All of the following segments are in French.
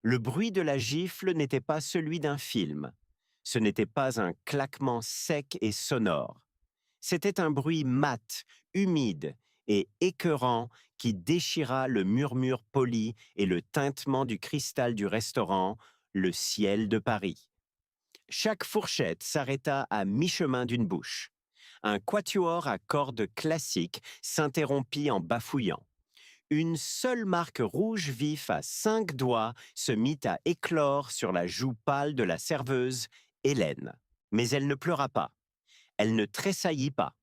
Le bruit de la gifle n'était pas celui d'un film. Ce n'était pas un claquement sec et sonore. C'était un bruit mat, humide et écœurant qui déchira le murmure poli et le tintement du cristal du restaurant, le ciel de Paris. Chaque fourchette s'arrêta à mi-chemin d'une bouche. Un quatuor à cordes classiques s'interrompit en bafouillant. Une seule marque rouge vif à 5 doigts se mit à éclore sur la joue pâle de la serveuse, Hélène. Mais elle ne pleura pas. Elle ne tressaillit pas.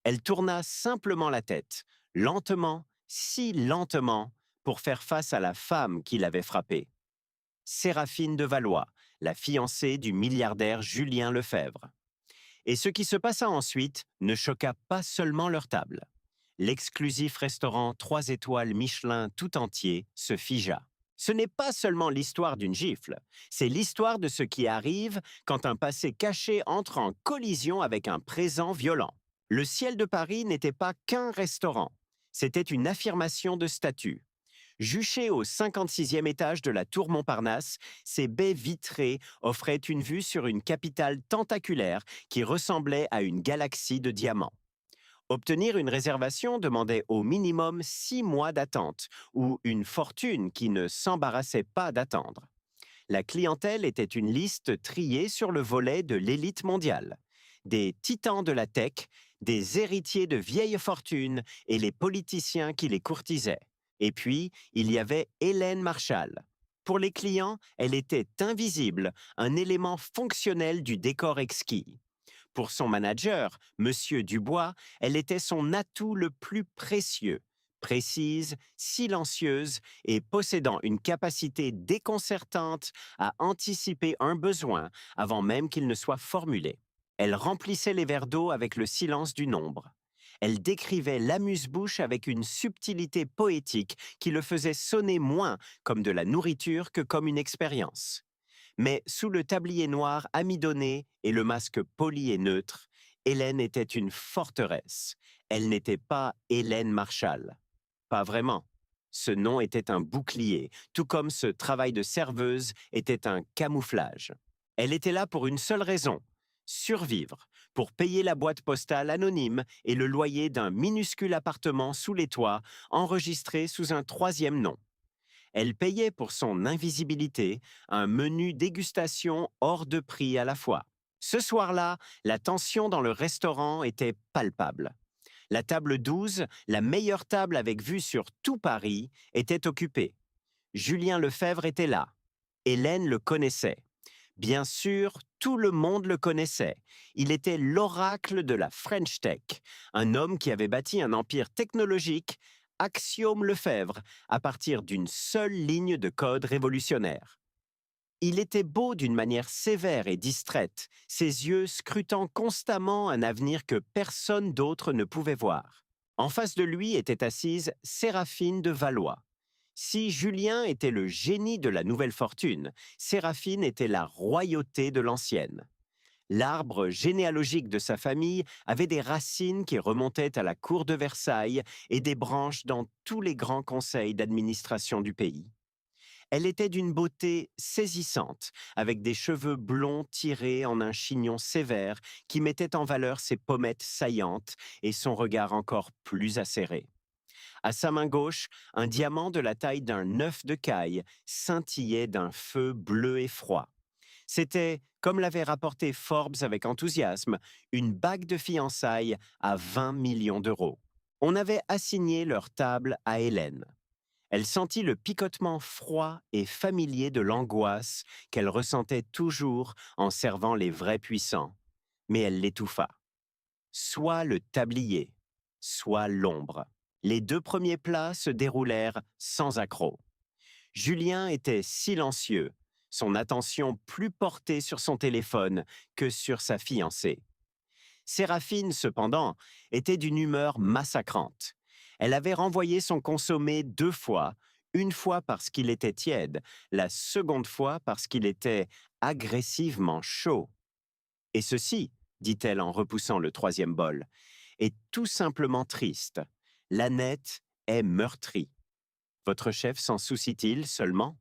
Elle tourna simplement la tête, lentement, si lentement, pour faire face à la femme qui l'avait frappée. Séraphine de Valois, la fiancée du milliardaire Julien Lefebvre. Et ce qui se passa ensuite ne choqua pas seulement leur table. L'exclusif restaurant 3 étoiles Michelin tout entier se figea. Ce n'est pas seulement l'histoire d'une gifle, c'est l'histoire de ce qui arrive quand un passé caché entre en collision avec un présent violent. Le ciel de Paris n'était pas qu'un restaurant, c'était une affirmation de statut. Juché au 56e étage de la tour Montparnasse, ses baies vitrées offraient une vue sur une capitale tentaculaire qui ressemblait à une galaxie de diamants. Obtenir une réservation demandait au minimum 6 mois d'attente ou une fortune qui ne s'embarrassait pas d'attendre. La clientèle était une liste triée sur le volet de l'élite mondiale. Des titans de la tech, des héritiers de vieilles fortunes et les politiciens qui les courtisaient. Et puis, il y avait Hélène Marshall. Pour les clients, elle était invisible, un élément fonctionnel du décor exquis. Pour son manager, Monsieur Dubois, elle était son atout le plus précieux. Précise, silencieuse et possédant une capacité déconcertante à anticiper un besoin avant même qu'il ne soit formulé. Elle remplissait les verres d'eau avec le silence du nombre. Elle décrivait l'amuse-bouche avec une subtilité poétique qui le faisait sonner moins comme de la nourriture que comme une expérience. Mais sous le tablier noir amidonné et le masque poli et neutre, Hélène était une forteresse. Elle n'était pas Hélène Marshall. Pas vraiment. Ce nom était un bouclier, tout comme ce travail de serveuse était un camouflage. Elle était là pour une seule raison, survivre, pour payer la boîte postale anonyme et le loyer d'un minuscule appartement sous les toits, enregistré sous un troisième nom. Elle payait pour son invisibilité un menu dégustation hors de prix à la fois. Ce soir-là, la tension dans le restaurant était palpable. La table 12, la meilleure table avec vue sur tout Paris, était occupée. Julien Lefebvre était là. Hélène le connaissait. Bien sûr, tout le monde le connaissait. Il était l'oracle de la French Tech, un homme qui avait bâti un empire technologique, Axiome Lefebvre, à partir d'une seule ligne de code révolutionnaire. Il était beau d'une manière sévère et distraite, ses yeux scrutant constamment un avenir que personne d'autre ne pouvait voir. En face de lui était assise Séraphine de Valois. Si Julien était le génie de la nouvelle fortune, Séraphine était la royauté de l'ancienne. L'arbre généalogique de sa famille avait des racines qui remontaient à la cour de Versailles et des branches dans tous les grands conseils d'administration du pays. Elle était d'une beauté saisissante, avec des cheveux blonds tirés en un chignon sévère qui mettait en valeur ses pommettes saillantes et son regard encore plus acéré. À sa main gauche, un diamant de la taille d'un œuf de caille scintillait d'un feu bleu et froid. C'était, comme l'avait rapporté Forbes avec enthousiasme, une bague de fiançailles à 20 millions d'euros. On avait assigné leur table à Hélène. Elle sentit le picotement froid et familier de l'angoisse qu'elle ressentait toujours en servant les vrais puissants, mais elle l'étouffa. Soit le tablier, soit l'ombre. Les 2 premiers plats se déroulèrent sans accroc. Julien était silencieux, son attention plus portée sur son téléphone que sur sa fiancée. Séraphine, cependant, était d'une humeur massacrante. Elle avait renvoyé son consommé 2 fois, une fois parce qu'il était tiède, la seconde fois parce qu'il était agressivement chaud. Et ceci, dit-elle en repoussant le troisième bol, est tout simplement triste. L'Annette est meurtrie. Votre chef s'en soucie-t-il seulement?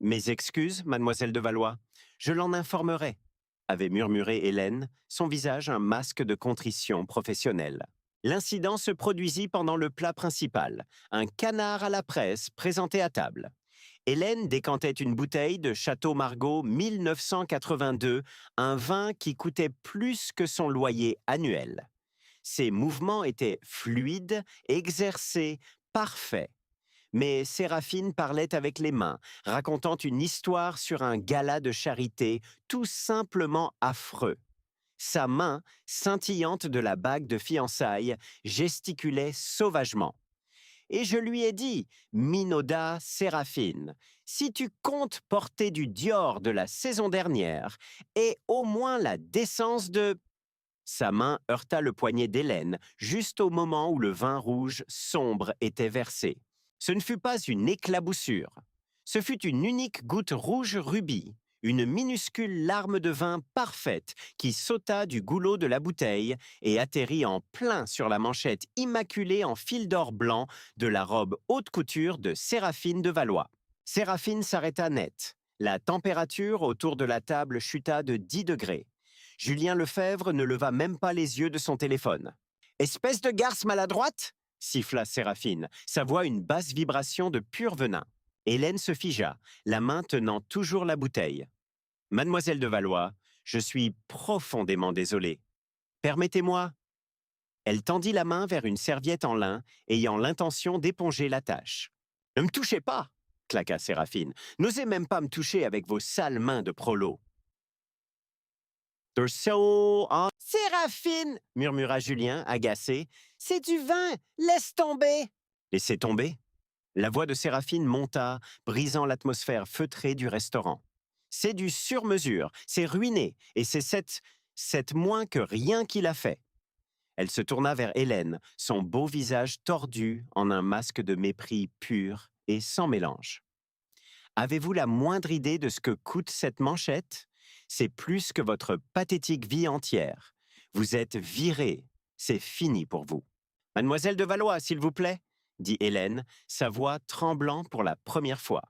Mes excuses, mademoiselle de Valois. Je l'en informerai, avait murmuré Hélène, son visage un masque de contrition professionnelle. L'incident se produisit pendant le plat principal, un canard à la presse présenté à table. Hélène décantait une bouteille de Château Margaux 1982, un vin qui coûtait plus que son loyer annuel. Ses mouvements étaient fluides, exercés, parfaits. Mais Séraphine parlait avec les mains, racontant une histoire sur un gala de charité tout simplement affreux. Sa main, scintillante de la bague de fiançailles, gesticulait sauvagement. Et je lui ai dit, Minauda Séraphine, si tu comptes porter du Dior de la saison dernière, aie au moins la décence de... Sa main heurta le poignet d'Hélène, juste au moment où le vin rouge sombre était versé. Ce ne fut pas une éclaboussure. Ce fut une unique goutte rouge rubis, une minuscule larme de vin parfaite qui sauta du goulot de la bouteille et atterrit en plein sur la manchette immaculée en fil d'or blanc de la robe haute couture de Séraphine de Valois. Séraphine s'arrêta net. La température autour de la table chuta de 10 degrés. Julien Lefebvre ne leva même pas les yeux de son téléphone. « Espèce de garce maladroite !» siffla Séraphine, sa voix une basse vibration de pur venin. Hélène se figea, la main tenant toujours la bouteille. « Mademoiselle de Valois, je suis profondément désolé. Permettez-moi. » Elle tendit la main vers une serviette en lin, ayant l'intention d'éponger la tâche. « Ne me touchez pas !» claqua Séraphine. « N'osez même pas me toucher avec vos sales mains de prolo. » Séraphine, murmura Julien, agacé. C'est du vin, laisse tomber. Laissez tomber. La voix de Séraphine monta, brisant l'atmosphère feutrée du restaurant. C'est du sur-mesure, c'est ruiné, et c'est cette moins que rien qui l'a fait. Elle se tourna vers Hélène, son beau visage tordu en un masque de mépris pur et sans mélange. Avez-vous la moindre idée de ce que coûte cette manchette ? C'est plus que votre pathétique vie entière. Vous êtes virée. C'est fini pour vous. Mademoiselle de Valois, s'il vous plaît, dit Hélène, sa voix tremblant pour la première fois.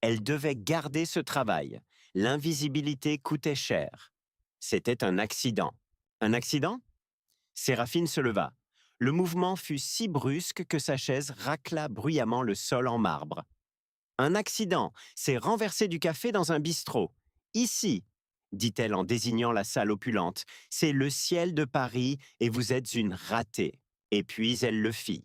Elle devait garder ce travail. L'invisibilité coûtait cher. C'était un accident. Un accident ? Séraphine se leva. Le mouvement fut si brusque que sa chaise racla bruyamment le sol en marbre. Un accident, c'est renverser du café dans un bistrot. Ici, dit-elle en désignant la salle opulente, c'est le ciel de Paris et vous êtes une ratée. Et puis elle le fit.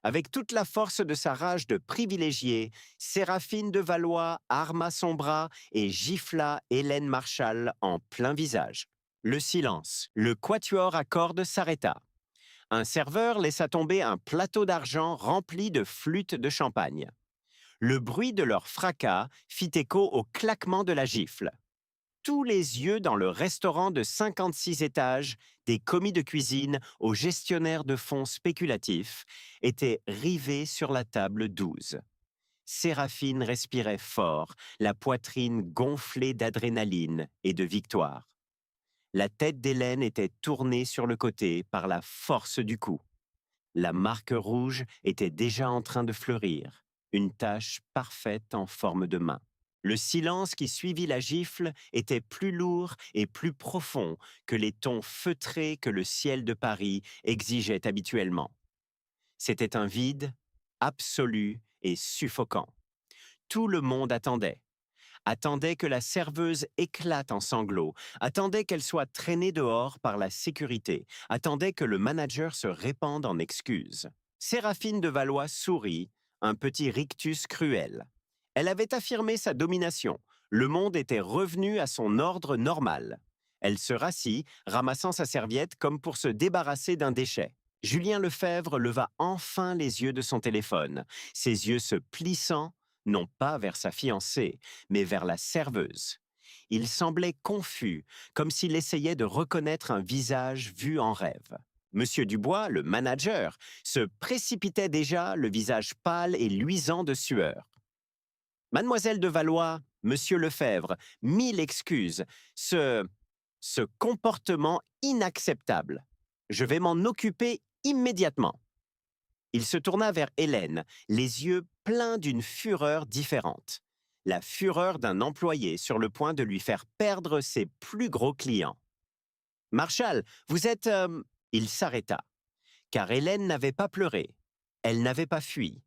Avec toute la force de sa rage de privilégiée, Séraphine de Valois arma son bras et gifla Hélène Marchal en plein visage. Le silence, le quatuor à cordes s'arrêta. Un serveur laissa tomber un plateau d'argent rempli de flûtes de champagne. Le bruit de leur fracas fit écho au claquement de la gifle. Tous les yeux dans le restaurant de 56 étages, des commis de cuisine aux gestionnaires de fonds spéculatifs, étaient rivés sur la table 12. Séraphine respirait fort, la poitrine gonflée d'adrénaline et de victoire. La tête d'Hélène était tournée sur le côté par la force du coup. La marque rouge était déjà en train de fleurir, une tache parfaite en forme de main. Le silence qui suivit la gifle était plus lourd et plus profond que les tons feutrés que le ciel de Paris exigeait habituellement. C'était un vide absolu et suffocant. Tout le monde attendait. Attendait que la serveuse éclate en sanglots, attendait qu'elle soit traînée dehors par la sécurité, attendait que le manager se répande en excuses. Séraphine de Valois sourit, un petit rictus cruel. Elle avait affirmé sa domination. Le monde était revenu à son ordre normal. Elle se rassit, ramassant sa serviette comme pour se débarrasser d'un déchet. Julien Lefebvre leva enfin les yeux de son téléphone, ses yeux se plissant, non pas vers sa fiancée, mais vers la serveuse. Il semblait confus, comme s'il essayait de reconnaître un visage vu en rêve. Monsieur Dubois, le manager, se précipitait déjà, le visage pâle et luisant de sueur. Mademoiselle de Valois, Monsieur Lefebvre, 1000 excuses. Ce comportement inacceptable. Je vais m'en occuper immédiatement. Il se tourna vers Hélène, les yeux pleins d'une fureur différente. la fureur d'un employé sur le point de lui faire perdre ses plus gros clients. Marshall, vous êtes... Il s'arrêta, car Hélène n'avait pas pleuré. Elle n'avait pas fui.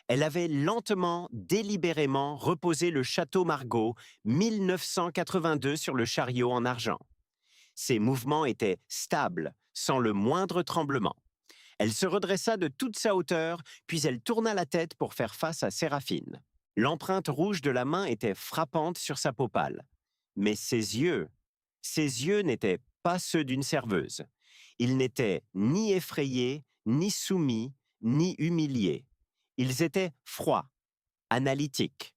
Elle avait lentement, délibérément reposé le château Margaux 1982 sur le chariot en argent. Ses mouvements étaient stables, sans le moindre tremblement. Elle se redressa de toute sa hauteur, puis elle tourna la tête pour faire face à Séraphine. L'empreinte rouge de la main était frappante sur sa peau pâle. Mais ses yeux n'étaient pas ceux d'une serveuse. Ils n'étaient ni effrayés, ni soumis, ni humiliés. Ils étaient froids, analytiques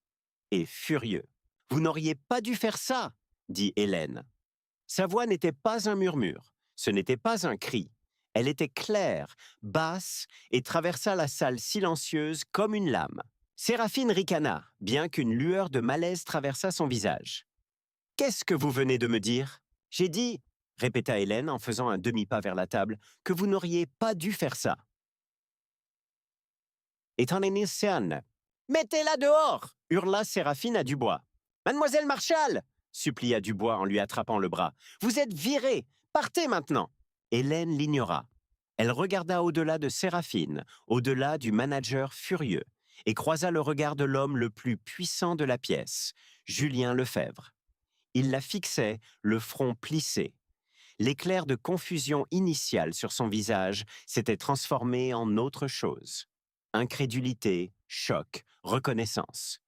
et furieux. « Vous n'auriez pas dû faire ça !» dit Hélène. Sa voix n'était pas un murmure, ce n'était pas un cri. Elle était claire, basse et traversa la salle silencieuse comme une lame. Séraphine ricana, bien qu'une lueur de malaise traversât son visage. « Qu'est-ce que vous venez de me dire ? J'ai dit, répéta Hélène en faisant un demi-pas vers la table, que vous n'auriez pas dû faire ça. Mettez-la dehors hurla Séraphine à Dubois. Mademoiselle Marshall supplia Dubois en lui attrapant le bras. Vous êtes virée, partez maintenant. Hélène l'ignora. Elle regarda au-delà de Séraphine, au-delà du manager furieux, et croisa le regard de l'homme le plus puissant de la pièce, Julien Lefebvre. Il la fixait, le front plissé. L'éclair de confusion initiale sur son visage s'était transformé en autre chose. Incrédulité, choc, reconnaissance.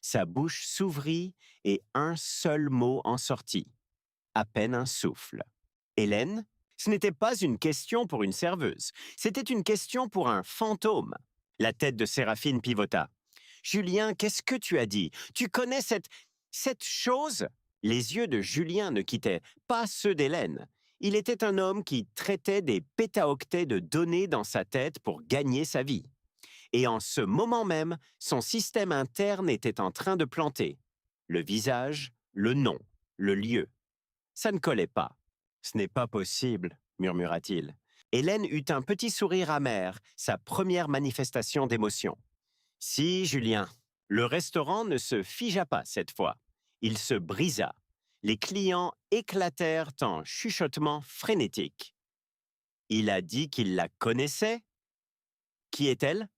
Sa bouche s'ouvrit et un seul mot en sortit. À peine un souffle. Hélène, ce n'était pas une question pour une serveuse. C'était une question pour un fantôme. La tête de Séraphine pivota. Julien, qu'est-ce que tu as dit? Tu connais cette chose? Les yeux de Julien ne quittaient pas ceux d'Hélène. Il était un homme qui traitait des pétaoctets de données dans sa tête pour gagner sa vie. Et en ce moment même, son système interne était en train de planter. Le visage, le nom, le lieu. Ça ne collait pas. « Ce n'est pas possible », murmura-t-il. Hélène eut un petit sourire amer, sa première manifestation d'émotion. « Si, Julien. » Le restaurant ne se figea pas cette fois. Il se brisa. Les clients éclatèrent en chuchotements frénétiques. Il a dit qu'il la connaissait? Qui est-elle?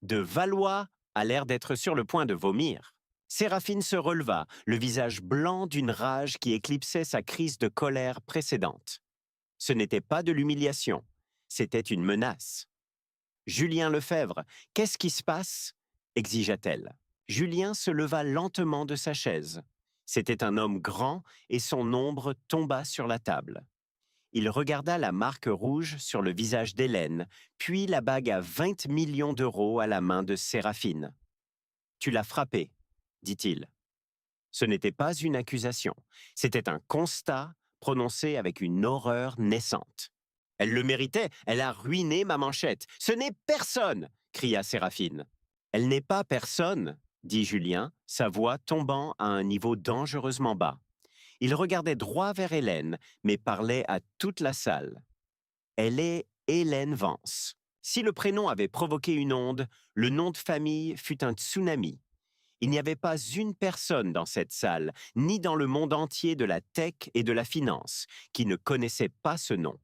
De Valois a l'air d'être sur le point de vomir. Séraphine se releva, le visage blanc d'une rage qui éclipsait sa crise de colère précédente. Ce n'était pas de l'humiliation, c'était une menace. « Julien Lefebvre, qu'est-ce qui se passe ?» exigea-t-elle. Julien se leva lentement de sa chaise. C'était un homme grand et son ombre tomba sur la table. Il regarda la marque rouge sur le visage d'Hélène, puis la bague à 20 millions d'euros à la main de Séraphine. « Tu l'as frappée, » dit-il. Ce n'était pas une accusation, c'était un constat prononcé avec une horreur naissante. « Elle le méritait, elle a ruiné ma manchette. Ce n'est personne !» cria Séraphine. « Elle n'est pas personne !» dit Julien, sa voix tombant à un niveau dangereusement bas. Il regardait droit vers Hélène, mais parlait à toute la salle. Elle est Hélène Vance. Si le prénom avait provoqué une onde, le nom de famille fut un tsunami. Il n'y avait pas une personne dans cette salle, ni dans le monde entier de la tech et de la finance, qui ne connaissait pas ce nom.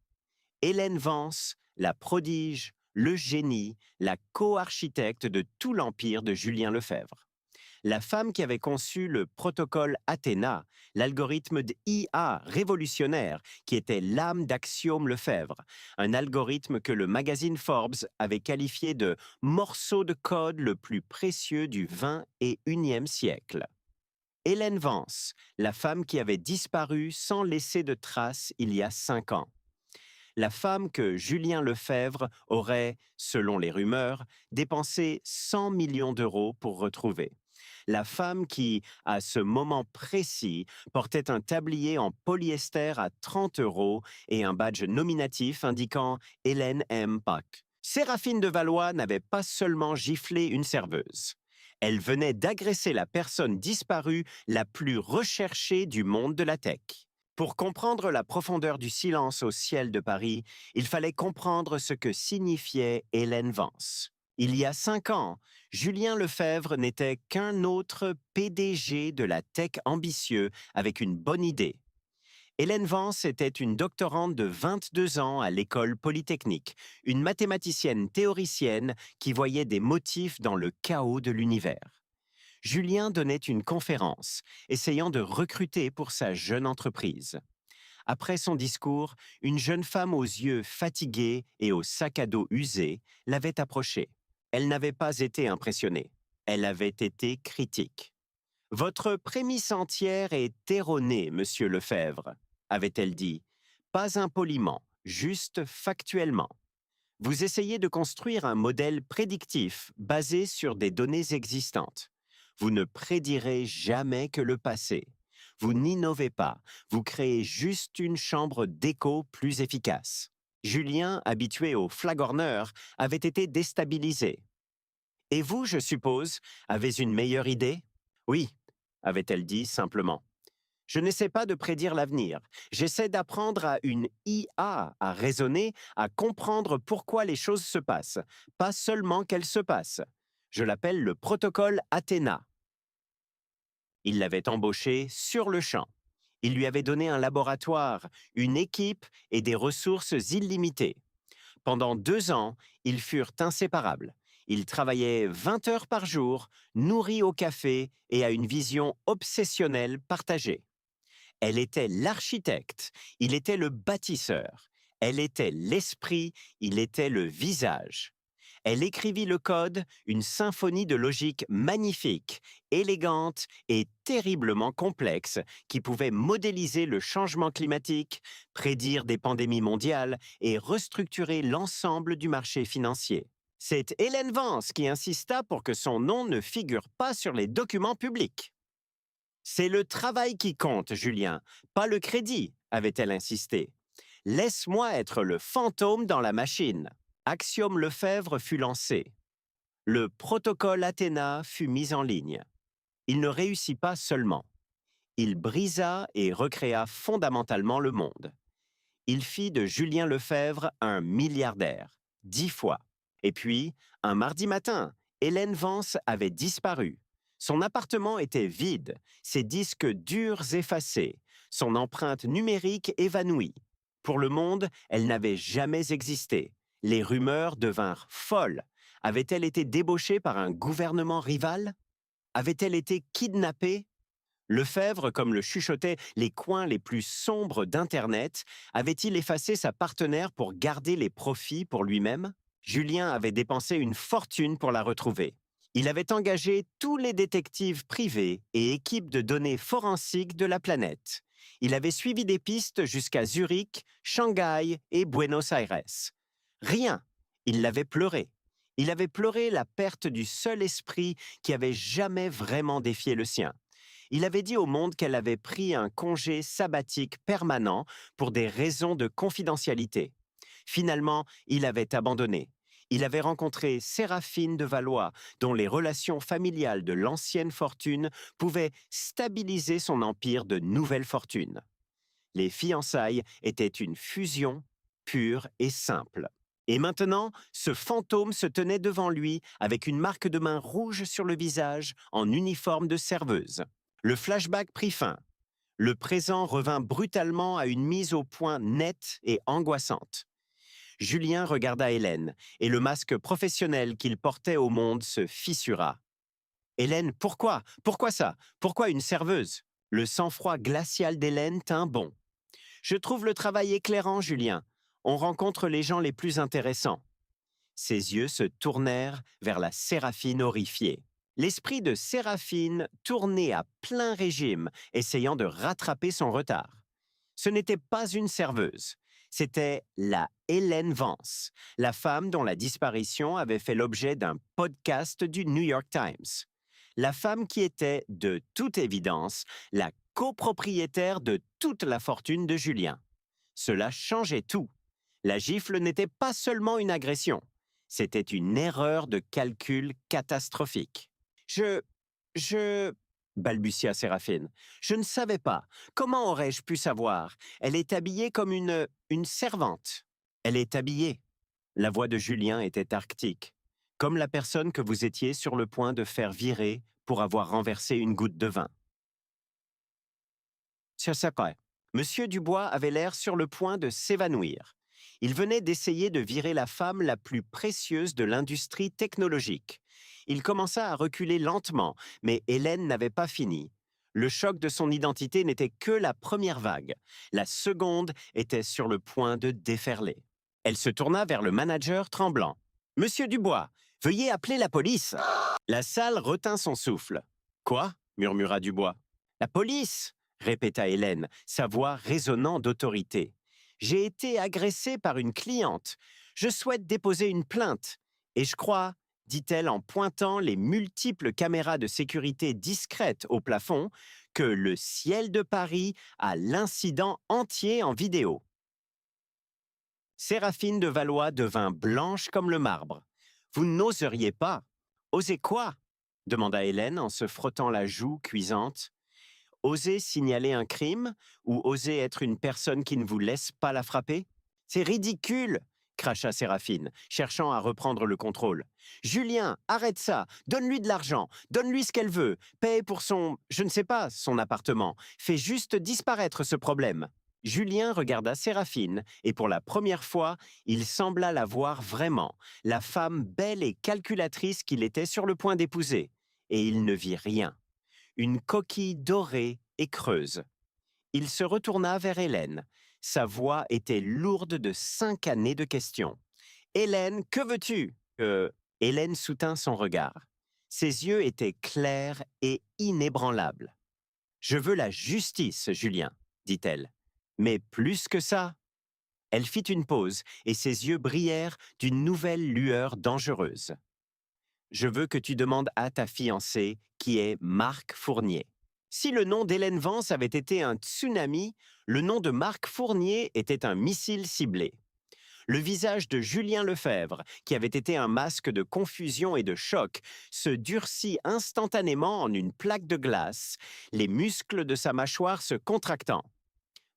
Hélène Vance, la prodige, le génie, la co-architecte de tout l'empire de Julien Lefebvre. La femme qui avait conçu le protocole Athéna, l'algorithme d'IA révolutionnaire qui était l'âme d'Axiome Lefebvre, un algorithme que le magazine Forbes avait qualifié de morceau de code le plus précieux du XXIe siècle. Hélène Vance, la femme qui avait disparu sans laisser de traces il y a 5 ans. La femme que Julien Lefebvre aurait, selon les rumeurs, dépensé 100 millions d'euros pour retrouver. La femme qui, à ce moment précis, portait un tablier en polyester à 30 euros et un badge nominatif indiquant Hélène M. Pack. Séraphine de Valois n'avait pas seulement giflé une serveuse. Elle venait d'agresser la personne disparue la plus recherchée du monde de la tech. Pour comprendre la profondeur du silence au ciel de Paris, il fallait comprendre ce que signifiait Hélène Vance. Il y a 5 ans, Julien Lefebvre n'était qu'un autre PDG de la tech ambitieux avec une bonne idée. Hélène Vance était une doctorante de 22 ans à l'école polytechnique, une mathématicienne théoricienne qui voyait des motifs dans le chaos de l'univers. Julien donnait une conférence, essayant de recruter pour sa jeune entreprise. Après son discours, une jeune femme aux yeux fatigués et au sac à dos usé l'avait approché. Elle n'avait pas été impressionnée. Elle avait été critique. Votre prémisse entière est erronée, monsieur Lefebvre, avait-elle dit. Pas impoliment, juste factuellement. Vous essayez de construire un modèle prédictif basé sur des données existantes. Vous ne prédirez jamais que le passé. Vous n'innovez pas, vous créez juste une chambre d'écho plus efficace. Julien, habitué au flagorneur, avait été déstabilisé. Et vous, je suppose, avez une meilleure idée? Oui, avait-elle dit simplement. Je n'essaie pas de prédire l'avenir. J'essaie d'apprendre à une IA à raisonner, à comprendre pourquoi les choses se passent, pas seulement qu'elles se passent. Je l'appelle le protocole Athéna. Il l'avait embauché sur le champ. Il lui avait donné un laboratoire, une équipe et des ressources illimitées. Pendant 2 ans, ils furent inséparables. Ils travaillaient 20 heures par jour, nourris au café et à une vision obsessionnelle partagée. Elle était l'architecte, il était le bâtisseur. Elle était l'esprit, il était le visage. Elle écrivit le code, une symphonie de logique magnifique, élégante et terriblement complexe qui pouvait modéliser le changement climatique, prédire des pandémies mondiales et restructurer l'ensemble du marché financier. C'est Hélène Vance qui insista pour que son nom ne figure pas sur les documents publics. C'est le travail qui compte, Julien, pas le crédit, avait-elle insisté. Laisse-moi être le fantôme dans la machine. Axiome Lefebvre fut lancé. Le protocole Athéna fut mis en ligne. Il ne réussit pas seulement. Il brisa et recréa fondamentalement le monde. Il fit de Julien Lefebvre un milliardaire, 10 fois. Et puis, un mardi matin, Hélène Vance avait disparu. Son appartement était vide, ses disques durs effacés, son empreinte numérique évanouie. Pour le monde, elle n'avait jamais existé. Les rumeurs devinrent folles. Avait-elle été débauchée par un gouvernement rival? Avait-elle été kidnappée? Lefebvre, comme le chuchotaient les coins les plus sombres d'Internet, avait-il effacé sa partenaire pour garder les profits pour lui-même? Julien avait dépensé une fortune pour la retrouver. Il avait engagé tous les détectives privés et équipes de données forensiques de la planète. Il avait suivi des pistes jusqu'à Zurich, Shanghai et Buenos Aires. Rien. Il l'avait pleuré. Il avait pleuré la perte du seul esprit qui avait jamais vraiment défié le sien. Il avait dit au monde qu'elle avait pris un congé sabbatique permanent pour des raisons de confidentialité. Finalement, il avait abandonné. Il avait rencontré Séraphine de Valois, dont les relations familiales de l'ancienne fortune pouvaient stabiliser son empire de nouvelle fortune. Les fiançailles étaient une fusion pure et simple. Et maintenant, ce fantôme se tenait devant lui avec une marque de main rouge sur le visage en uniforme de serveuse. Le flashback prit fin. Le présent revint brutalement à une mise au point nette et angoissante. Julien regarda Hélène, et le masque professionnel qu'il portait au monde se fissura. « Hélène, pourquoi? Pourquoi ça? Pourquoi une serveuse ?» Le sang-froid glacial d'Hélène tint bon. « Je trouve le travail éclairant, Julien. On rencontre les gens les plus intéressants. » Ses yeux se tournèrent vers la Séraphine horrifiée. L'esprit de Séraphine tournait à plein régime, essayant de rattraper son retard. Ce n'était pas une serveuse. C'était la Hélène Vance, la femme dont la disparition avait fait l'objet d'un podcast du New York Times. La femme qui était, de toute évidence, la copropriétaire de toute la fortune de Julien. Cela changeait tout. La gifle n'était pas seulement une agression. C'était une erreur de calcul catastrophique. Je... balbutia Séraphine. Je ne savais pas. Comment aurais-je pu savoir? Elle est habillée comme une servante. Elle est habillée. La voix de Julien était arctique. comme la personne que vous étiez sur le point de faire virer pour avoir renversé une goutte de vin. C'est ça, quoi. Monsieur Dubois avait l'air sur le point de s'évanouir. Il venait d'essayer de virer la femme la plus précieuse de l'industrie technologique. Il commença à reculer lentement, mais Hélène n'avait pas fini. Le choc de son identité n'était que la première vague. La seconde était sur le point de déferler. Elle se tourna vers le manager tremblant. « Monsieur Dubois, veuillez appeler la police !» La salle retint son souffle. « Quoi ?» murmura Dubois. « La police !» répéta Hélène, sa voix résonnant d'autorité. « J'ai été agressée par une cliente. Je souhaite déposer une plainte. Et je crois, dit-elle en pointant les multiples caméras de sécurité discrètes au plafond, que le ciel de Paris a l'incident entier en vidéo. » Séraphine de Valois devint blanche comme le marbre. « Vous n'oseriez pas. »« Oser quoi ?» demanda Hélène en se frottant la joue cuisante. « Oser signaler un crime ou oser être une personne qui ne vous laisse pas la frapper? C'est ridicule !» cracha Séraphine, cherchant à reprendre le contrôle. « Julien, arrête ça, donne-lui de l'argent, donne-lui ce qu'elle veut, paye pour son, je ne sais pas, son appartement. Fais juste disparaître ce problème. » Julien regarda Séraphine, et pour la première fois, il sembla la voir vraiment, la femme belle et calculatrice qu'il était sur le point d'épouser. Et il ne vit rien. Une coquille dorée et creuse. Il se retourna vers Hélène. Sa voix était lourde de 5 années de questions. « Hélène, que veux-tu » Hélène soutint son regard. Ses yeux étaient clairs et inébranlables. « Je veux la justice, Julien, » dit-elle. « Mais plus que ça !» Elle fit une pause et ses yeux brillèrent d'une nouvelle lueur dangereuse. « Je veux que tu demandes à ta fiancé, qui est Marc Fournier. » Si le nom d'Hélène Vance avait été un tsunami, le nom de Marc Fournier était un missile ciblé. Le visage de Julien Lefebvre, qui avait été un masque de confusion et de choc, se durcit instantanément en une plaque de glace, les muscles de sa mâchoire se contractant.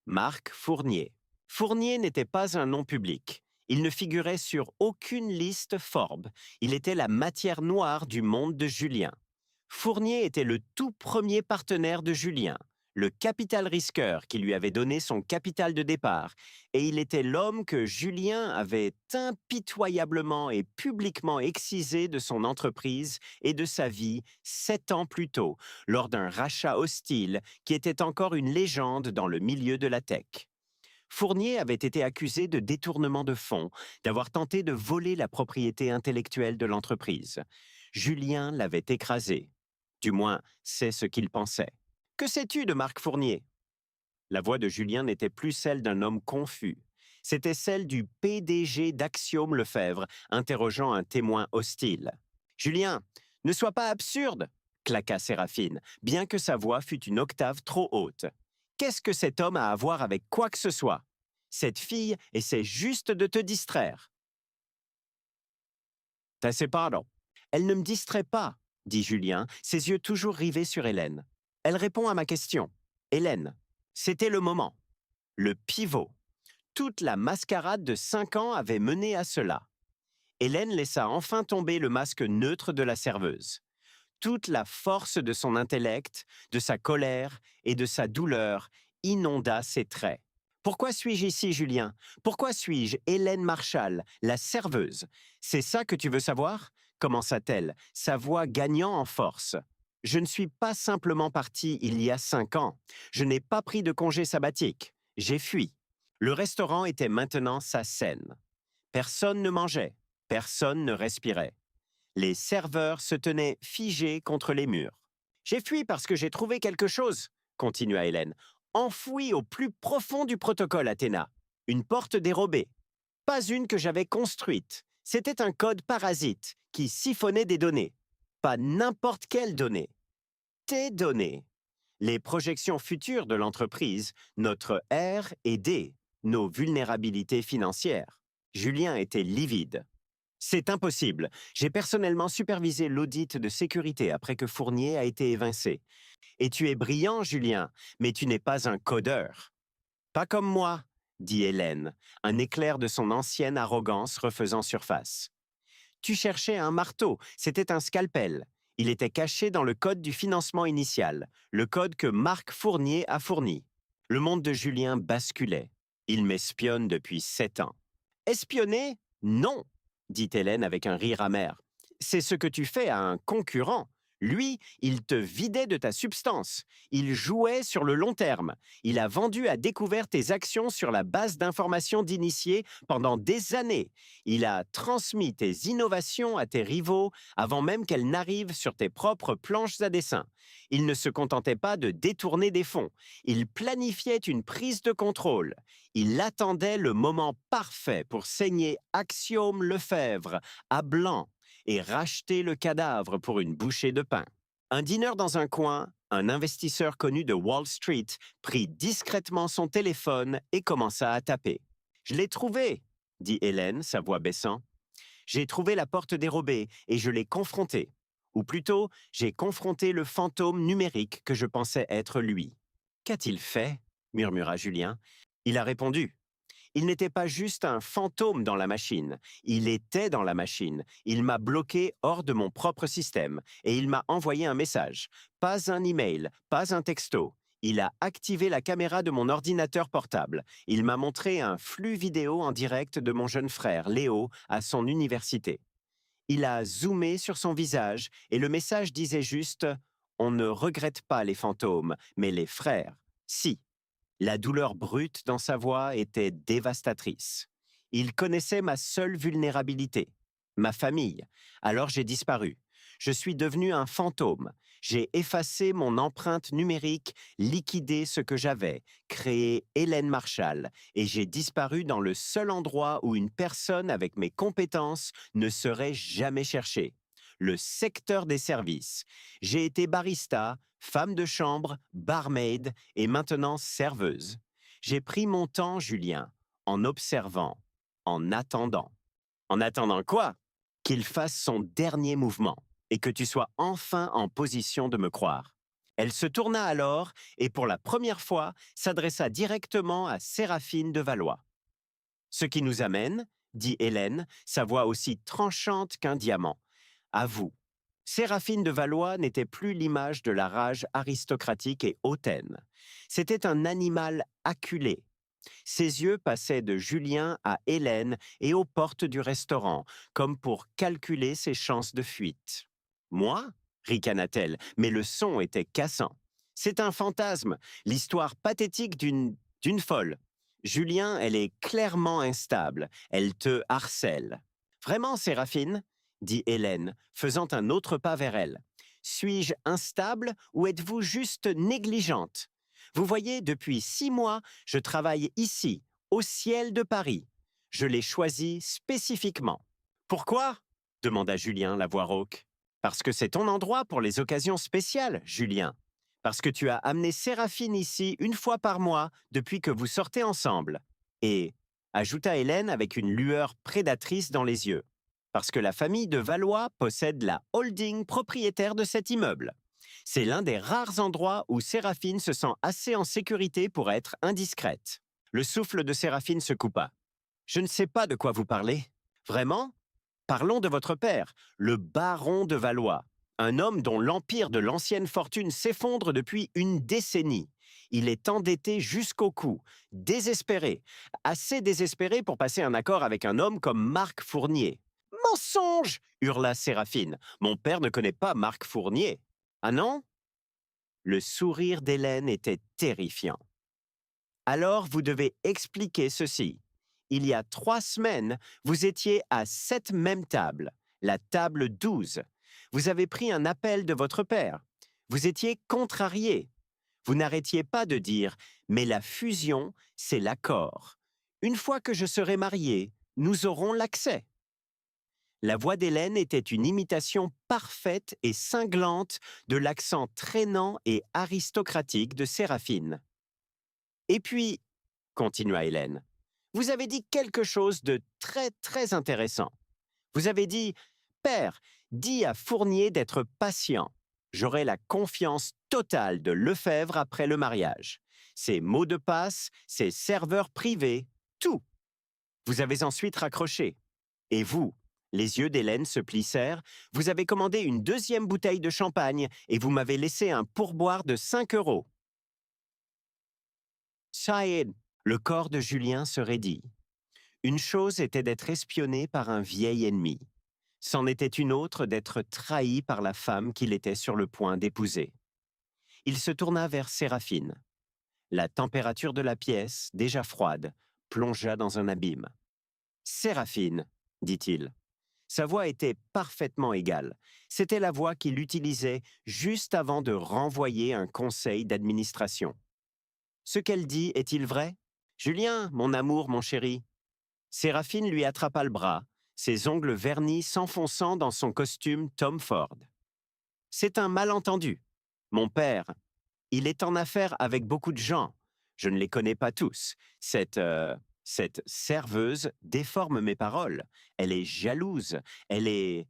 Marc Fournier. Fournier n'était pas un nom public. Il ne figurait sur aucune liste Forbes. Il était la matière noire du monde de Julien. Fournier était le tout premier partenaire de Julien, le capital risqueur qui lui avait donné son capital de départ, et il était l'homme que Julien avait impitoyablement et publiquement excisé de son entreprise et de sa vie 7 ans plus tôt, lors d'un rachat hostile qui était encore une légende dans le milieu de la tech. Fournier avait été accusé de détournement de fonds, d'avoir tenté de voler la propriété intellectuelle de l'entreprise. Julien l'avait écrasé. Du moins, c'est ce qu'il pensait. « Que sais-tu de Marc Fournier ?» La voix de Julien n'était plus celle d'un homme confus. C'était celle du PDG d'Axiome Lefebvre, interrogeant un témoin hostile. « Julien, ne sois pas absurde !» claqua Séraphine, bien que sa voix fût une octave trop haute. « Qu'est-ce que cet homme a à voir avec quoi que ce soit? Cette fille essaie juste de te distraire. »« T'as pardon. Elle ne me distrait pas, » dit Julien, ses yeux toujours rivés sur Hélène. « Elle répond à ma question. Hélène, c'était le moment. Le pivot. Toute la mascarade de 5 ans avait mené à cela. » Hélène laissa enfin tomber le masque neutre de la serveuse. Toute la force de son intellect, de sa colère et de sa douleur inonda ses traits. « Pourquoi suis-je ici, Julien? Pourquoi suis-je Hélène Marchal, la serveuse? C'est ça que tu veux savoir ?» commença-t-elle, sa voix gagnant en force. « Je ne suis pas simplement partie il y a 5 ans. Je n'ai pas pris de congé sabbatique. J'ai fui. Le restaurant était maintenant sa scène. Personne ne mangeait, personne ne respirait. Les serveurs se tenaient figés contre les murs. « J'ai fui parce que j'ai trouvé quelque chose, » continua Hélène, « enfoui au plus profond du protocole Athéna. Une porte dérobée. Pas une que j'avais construite. C'était un code parasite qui siphonnait des données. Pas n'importe quelles données. Tes données. Les projections futures de l'entreprise, notre R et D, nos vulnérabilités financières. » Julien était livide. « C'est impossible. J'ai personnellement supervisé l'audit de sécurité après que Fournier a été évincé. Et tu es brillant, Julien, mais tu n'es pas un codeur. »« Pas comme moi, » dit Hélène, un éclair de son ancienne arrogance refaisant surface. Tu cherchais un marteau, c'était un scalpel. Il était caché dans le code du financement initial, le code que Marc Fournier a fourni. Le monde de Julien basculait. Il m'espionne depuis 7 ans. Espionner? Non, dit Hélène avec un rire amer. C'est ce que tu fais à un concurrent. Lui, il te vidait de ta substance. Il jouait sur le long terme. Il a vendu à découvert tes actions sur la base d'informations d'initiés pendant des années. Il a transmis tes innovations à tes rivaux avant même qu'elles n'arrivent sur tes propres planches à dessin. Il ne se contentait pas de détourner des fonds. Il planifiait une prise de contrôle. Il attendait le moment parfait pour saigner Axiome Lefebvre à blanc et racheter le cadavre pour une bouchée de pain. Un dîneur dans un coin, un investisseur connu de Wall Street prit discrètement son téléphone et commença à taper. « Je l'ai trouvé !» dit Hélène, sa voix baissant. « J'ai trouvé la porte dérobée et je l'ai confronté. Ou plutôt, j'ai confronté le fantôme numérique que je pensais être lui. »« Qu'a-t-il fait ?» murmura Julien. Il a répondu. Il n'était pas juste un fantôme dans la machine, il était dans la machine. Il m'a bloqué hors de mon propre système et il m'a envoyé un message. Pas un email, pas un texto. Il a activé la caméra de mon ordinateur portable. Il m'a montré un flux vidéo en direct de mon jeune frère, Léo, à son université. Il a zoomé sur son visage et le message disait juste « On ne regrette pas les fantômes, mais les frères. Si ». La douleur brute dans sa voix était dévastatrice. Il connaissait ma seule vulnérabilité, ma famille. Alors j'ai disparu. Je suis devenu un fantôme. J'ai effacé mon empreinte numérique, liquidé ce que j'avais, créé Hélène Marshall, et j'ai disparu dans le seul endroit où une personne avec mes compétences ne serait jamais cherchée. Le secteur des services. J'ai été barista, femme de chambre, barmaid et maintenant serveuse. J'ai pris mon temps, Julien, en observant, en attendant. En attendant quoi? Qu'il fasse son dernier mouvement et que tu sois enfin en position de me croire. Elle se tourna alors et pour la première fois s'adressa directement à Séraphine de Valois. Ce qui nous amène, dit Hélène, sa voix aussi tranchante qu'un diamant, à vous. Séraphine de Valois n'était plus l'image de la rage aristocratique et hautaine. C'était un animal acculé. Ses yeux passaient de Julien à Hélène et aux portes du restaurant, comme pour calculer ses chances de fuite. « Moi » ricana-t-elle, mais le son était cassant. « C'est un fantasme, l'histoire pathétique d'une folle. Julien, elle est clairement instable, elle te harcèle. »« Vraiment, Séraphine ?» dit Hélène, faisant un autre pas vers elle. « Suis-je instable ou êtes-vous juste négligente? Vous voyez, depuis 6 mois, je travaille ici, au ciel de Paris. Je l'ai choisi spécifiquement. »« Pourquoi ?» demanda Julien, la voix rauque. « Parce que c'est ton endroit pour les occasions spéciales, Julien. Parce que tu as amené Séraphine ici 1 fois par mois depuis que vous sortez ensemble. Et, ajouta Hélène avec une lueur prédatrice dans les yeux, parce que la famille de Valois possède la holding propriétaire de cet immeuble. C'est l'un des rares endroits où Séraphine se sent assez en sécurité pour être indiscrète. » Le souffle de Séraphine se coupa. « Je ne sais pas de quoi vous parlez. Vraiment? Parlons de votre père, le baron de Valois, un homme dont l'empire de l'ancienne fortune s'effondre depuis 1 décennie. Il est endetté jusqu'au cou, désespéré, assez désespéré pour passer un accord avec un homme comme Marc Fournier. « Mensonge !» hurla Séraphine. « Mon père ne connaît pas Marc Fournier. »« Ah non ?» Le sourire d'Hélène était terrifiant. « Alors vous devez expliquer ceci. Il y a 3 semaines, vous étiez à cette même table, la table 12. Vous avez pris un appel de votre père. Vous étiez contrarié. Vous n'arrêtiez pas de dire « mais la fusion, c'est l'accord. Une fois que je serai marié, nous aurons l'accès. » La voix d'Hélène était une imitation parfaite et cinglante de l'accent traînant et aristocratique de Séraphine. « Et puis, » continua Hélène, « vous avez dit quelque chose de très, très intéressant. Vous avez dit « Père, dis à Fournier d'être patient. J'aurai la confiance totale de Lefebvre après le mariage. Ses mots de passe, ses serveurs privés, tout. » Vous avez ensuite raccroché. Et vous, Les yeux d'Hélène se plissèrent. Vous avez commandé une deuxième bouteille de champagne et vous m'avez laissé un pourboire de 5 euros. Saïd, le corps de Julien se raidit. Une chose était d'être espionné par un vieil ennemi. C'en était une autre d'être trahi par la femme qu'il était sur le point d'épouser. Il se tourna vers Séraphine. La température de la pièce, déjà froide, plongea dans un abîme. « Séraphine, dit-il. » Sa voix était parfaitement égale. C'était la voix qu'il utilisait juste avant de renvoyer un conseil d'administration. « Ce qu'elle dit est-il vrai? Julien, mon amour, mon chéri. » Séraphine lui attrapa le bras, ses ongles vernis s'enfonçant dans son costume Tom Ford. « C'est un malentendu. Mon père, il est en affaires avec beaucoup de gens. Je ne les connais pas tous. Cette serveuse déforme mes paroles. Elle est jalouse. Elle est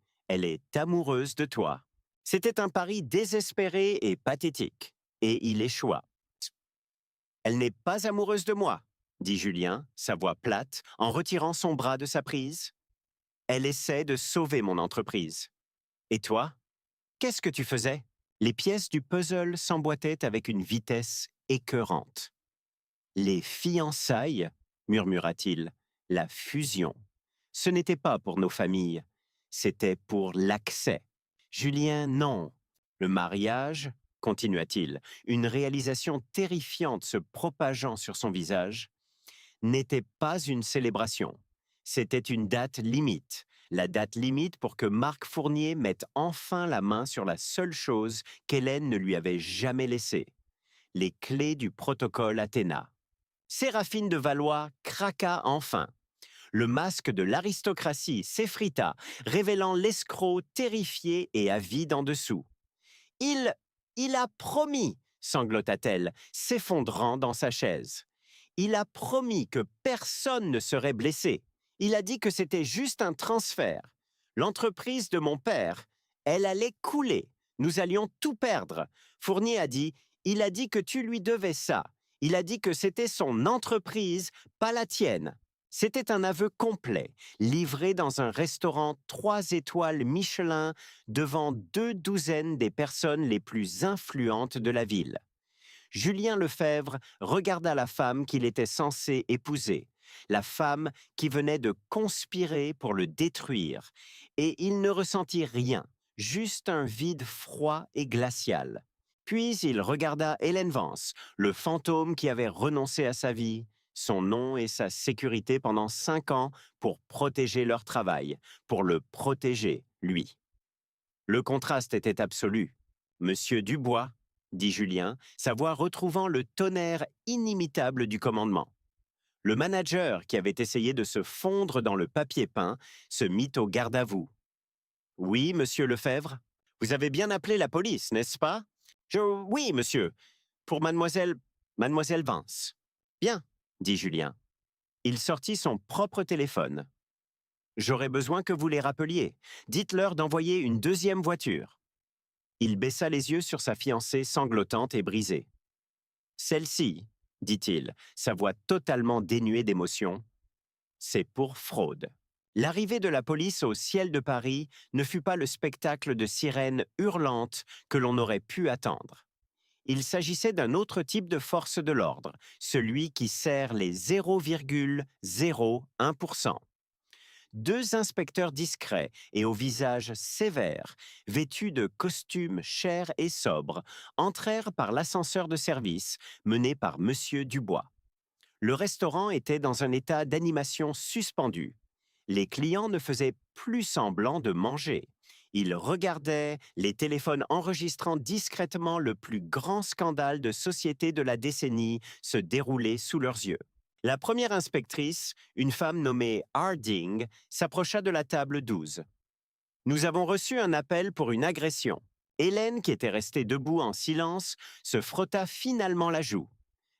amoureuse de toi. » C'était un pari désespéré et pathétique. Et il échoua. « Elle n'est pas amoureuse de moi, » dit Julien, sa voix plate, en retirant son bras de sa prise. « Elle essaie de sauver mon entreprise. Et toi, qu'est-ce que tu faisais ?» Les pièces du puzzle s'emboîtaient avec une vitesse écœurante. « Les fiançailles, murmura-t-il, la fusion. Ce n'était pas pour nos familles, c'était pour l'accès. Julien, non. Le mariage, continua-t-il, une réalisation terrifiante se propageant sur son visage, n'était pas une célébration. C'était une date limite. La date limite pour que Marc Fournier mette enfin la main sur la seule chose qu'Hélène ne lui avait jamais laissée. Les clés du protocole Athéna. Séraphine de Valois craqua enfin. Le masque de l'aristocratie s'effrita, révélant l'escroc terrifié et avide en dessous. « Il a promis !» sanglota-t-elle, s'effondrant dans sa chaise. « Il a promis que personne ne serait blessé. Il a dit que c'était juste un transfert. L'entreprise de mon père, elle allait couler. Nous allions tout perdre. Fournier a dit, il a dit que tu lui devais ça. Il a dit que c'était son entreprise, pas la tienne. » C'était un aveu complet, livré dans un restaurant 3 étoiles Michelin devant 2 douzaines des personnes les plus influentes de la ville. Julien Lefebvre regarda la femme qu'il était censé épouser, la femme qui venait de conspirer pour le détruire, et il ne ressentit rien, juste un vide froid et glacial. Puis il regarda Hélène Vance, le fantôme qui avait renoncé à sa vie, son nom et sa sécurité pendant 5 ans pour protéger leur travail, pour le protéger, lui. Le contraste était absolu. « Monsieur Dubois », dit Julien, sa voix retrouvant le tonnerre inimitable du commandement. Le manager, qui avait essayé de se fondre dans le papier peint, se mit au garde à vous. « Oui, monsieur Lefebvre, vous avez bien appelé la police, n'est-ce pas ? » « Oui, monsieur, pour mademoiselle Vance. »« Bien, » dit Julien. Il sortit son propre téléphone. « J'aurais besoin que vous les rappeliez. Dites-leur d'envoyer une deuxième voiture. » Il baissa les yeux sur sa fiancée sanglotante et brisée. « Celle-ci, dit-il, sa voix totalement dénuée d'émotion, c'est pour fraude. » L'arrivée de la police au ciel de Paris ne fut pas le spectacle de sirènes hurlantes que l'on aurait pu attendre. Il s'agissait d'un autre type de force de l'ordre, celui qui sert les 0,01%. 2 inspecteurs discrets et au visage sévère, vêtus de costumes chers et sobres, entrèrent par l'ascenseur de service mené par Monsieur Dubois. Le restaurant était dans un état d'animation suspendu. Les clients ne faisaient plus semblant de manger. Ils regardaient les téléphones enregistrant discrètement le plus grand scandale de société de la décennie se dérouler sous leurs yeux. La première inspectrice, une femme nommée Harding, s'approcha de la table 12. « Nous avons reçu un appel pour une agression. » Hélène, qui était restée debout en silence, se frotta finalement la joue.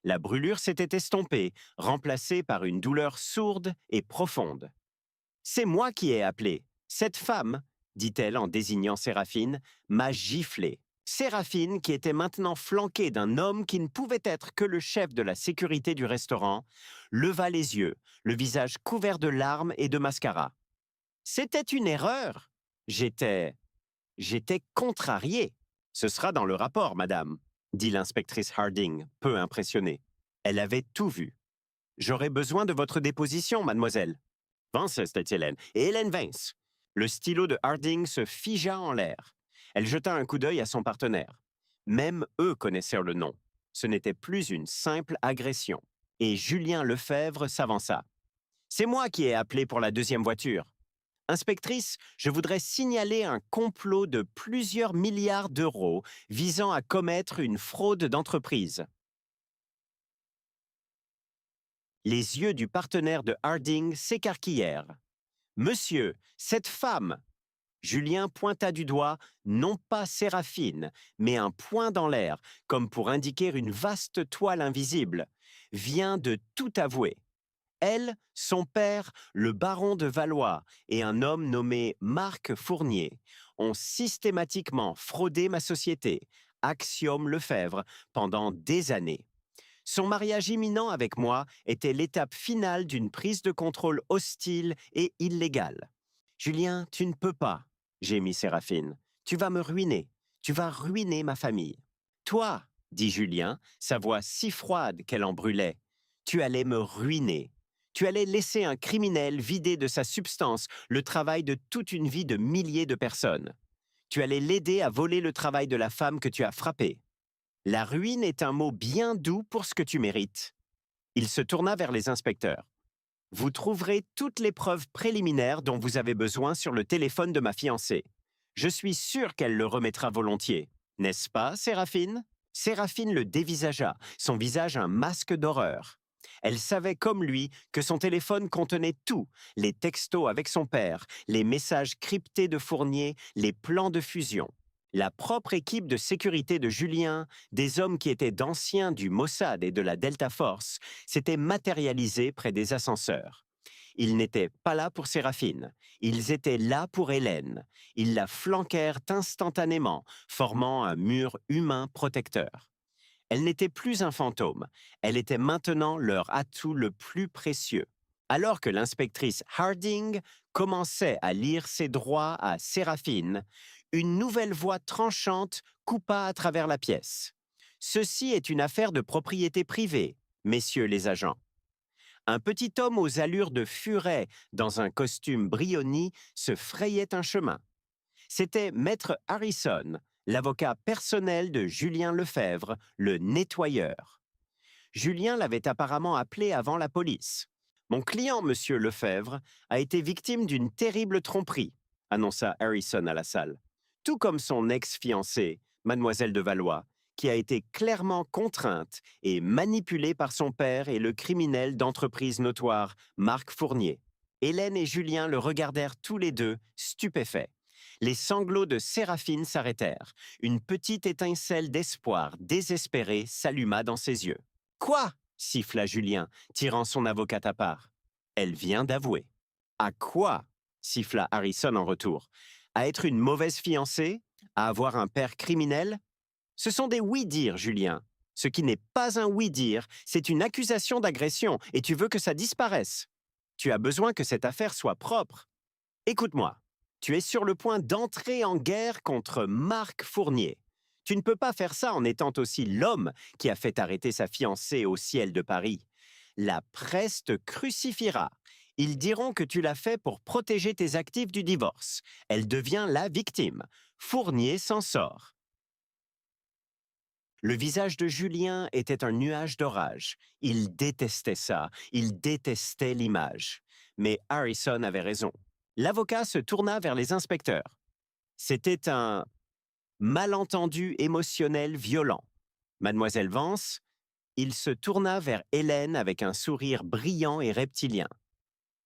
La brûlure s'était estompée, remplacée par une douleur sourde et profonde. « C'est moi qui ai appelé. Cette femme, dit-elle en désignant Séraphine, m'a giflé. » Séraphine, qui était maintenant flanquée d'un homme qui ne pouvait être que le chef de la sécurité du restaurant, leva les yeux, le visage couvert de larmes et de mascara. « C'était une erreur. J'étais J'étais contrarié. Ce sera dans le rapport, madame, dit l'inspectrice Harding, peu impressionnée. Elle avait tout vu. J'aurais besoin de votre déposition, mademoiselle. Vance, c'était Hélène. Et Hélène Vince. Le stylo de Harding se figea en l'air. Elle jeta un coup d'œil à son partenaire. Même eux connaissaient le nom. Ce n'était plus une simple agression. Et Julien Lefebvre s'avança. C'est moi qui ai appelé pour la deuxième voiture. Inspectrice, je voudrais signaler un complot de plusieurs milliards d'euros visant à commettre une fraude d'entreprise. Les yeux du partenaire de Harding s'écarquillèrent. Monsieur, cette femme, Julien pointa du doigt, non pas Séraphine, mais un point dans l'air, comme pour indiquer une vaste toile invisible, vient de tout avouer. Elle, son père, le baron de Valois, et un homme nommé Marc Fournier ont systématiquement fraudé ma société, Axiome Lefebvre, pendant des années. Son mariage imminent avec moi était l'étape finale d'une prise de contrôle hostile et illégale. Julien, tu ne peux pas, gémit Séraphine. Tu vas me ruiner. Tu vas ruiner ma famille. Toi, dit Julien, sa voix si froide qu'elle en brûlait, tu allais me ruiner. Tu allais laisser un criminel vider de sa substance le travail de toute une vie de milliers de personnes. Tu allais l'aider à voler le travail de la femme que tu as frappée. La ruine est un mot bien doux pour ce que tu mérites. Il se tourna vers les inspecteurs. Vous trouverez toutes les preuves préliminaires dont vous avez besoin sur le téléphone de ma fiancée. Je suis sûr qu'elle le remettra volontiers. N'est-ce pas, Séraphine? Séraphine le dévisagea, son visage un masque d'horreur. Elle savait comme lui que son téléphone contenait tout, les textos avec son père, les messages cryptés de Fournier, les plans de fusion. La propre équipe de sécurité de Julien, des hommes qui étaient d'anciens du Mossad et de la Delta Force, s'était matérialisée près des ascenseurs. Ils n'étaient pas là pour Séraphine, ils étaient là pour Hélène. Ils la flanquèrent instantanément, formant un mur humain protecteur. Elle n'était plus un fantôme, elle était maintenant leur atout le plus précieux. Alors que l'inspectrice Harding commençait à lire ses droits à Séraphine, une nouvelle voix tranchante coupa à travers la pièce. Ceci est une affaire de propriété privée, messieurs les agents. Un petit homme aux allures de furet dans un costume brioni se frayait un chemin. C'était Maître Harrison, l'avocat personnel de Julien Lefebvre, le nettoyeur. Julien l'avait apparemment appelé avant la police. Mon client, Monsieur Lefebvre, a été victime d'une terrible tromperie, annonça Harrison à la salle. Tout comme son ex-fiancée, Mademoiselle de Valois, qui a été clairement contrainte et manipulée par son père et le criminel d'entreprise notoire, Marc Fournier. Hélène et Julien le regardèrent tous les deux, stupéfaits. Les sanglots de Séraphine s'arrêtèrent. Une petite étincelle d'espoir désespéré s'alluma dans ses yeux. « Quoi ?» siffla Julien, tirant son avocate à part. Elle vient d'avouer. « À quoi ?» siffla Harrison en retour. « À être une mauvaise fiancée? À avoir un père criminel? Ce sont des oui-dire, Julien. Ce qui n'est pas un oui-dire, c'est une accusation d'agression et tu veux que ça disparaisse. Tu as besoin que cette affaire soit propre. Écoute-moi. Tu es sur le point d'entrer en guerre contre Marc Fournier. Tu ne peux pas faire ça en étant aussi l'homme qui a fait arrêter sa fiancée au ciel de Paris. La presse te crucifiera. Ils diront que tu l'as fait pour protéger tes actifs du divorce. Elle devient la victime. Fournier s'en sort. Le visage de Julien était un nuage d'orage. Il détestait ça. Il détestait l'image. Mais Harrison avait raison. L'avocat se tourna vers les inspecteurs. C'était un malentendu émotionnel violent. Mademoiselle Vance, il se tourna vers Hélène avec un sourire brillant et reptilien.